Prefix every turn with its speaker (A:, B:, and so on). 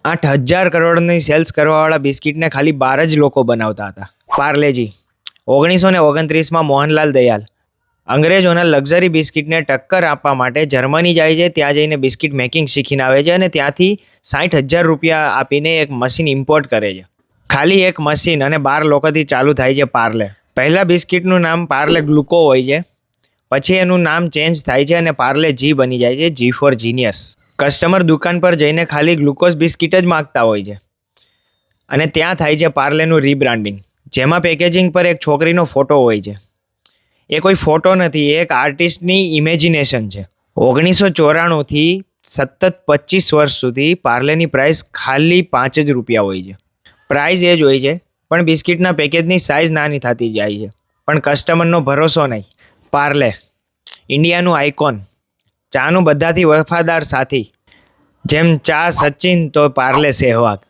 A: 8,000 કરોડની સેલ્સ કરવાવાળા બિસ્કિટને ખાલી 12 જ લોકો બનાવતા હતા. પાર્લેજી 1929માં મોહનલાલ દયાલ અંગ્રેજોના લક્ઝરી બિસ્કિટને ટક્કર આપવા માટે જર્મની જાય છે. ત્યાં જઈને બિસ્કિટ મેકિંગ શીખીને આવે છે અને ત્યાંથી 60,000 રૂપિયા આપીને એક મશીન ઇમ્પોર્ટ કરે છે. ખાલી એક મશીન અને 12 લોકોથી ચાલુ થાય છે પાર્લે. પહેલા બિસ્કિટનું નામ પાર્લે ગ્લુકો હોય છે, પછી એનું નામ ચેન્જ થાય છે અને પાર્લે જી બની જાય છે, જી ફોર જીનિયસ. કસ્ટમર દુકાન પર જઈને ખાલી ગ્લુકોઝ બિસ્કિટ જ માગતા હોય છે અને ત્યાં થાય છે પાર્લેનું રીબ્રાન્ડિંગ, જેમાં પેકેજિંગ પર એક છોકરીનો ફોટો હોય છે. એ કોઈ ફોટો નથી, એ એક આર્ટિસ્ટની ઇમેજિનેશન છે. 1994થી સતત 25 વર્ષ સુધી પાર્લેની પ્રાઇસ ખાલી 5 જ રૂપિયા હોય છે. પ્રાઇસ એ જ હોય છે, પણ બિસ્કિટના પેકેજની સાઇઝ નાની થતી જાય છે. પણ કસ્ટમરનો ભરોસો નહીં. પાર્લે ઇન્ડિયાનું આઇકોન, ચાનું બધાથી વફાદાર સાથી. જેમ ચા સચિન તો પાર્લે સહેવાગ.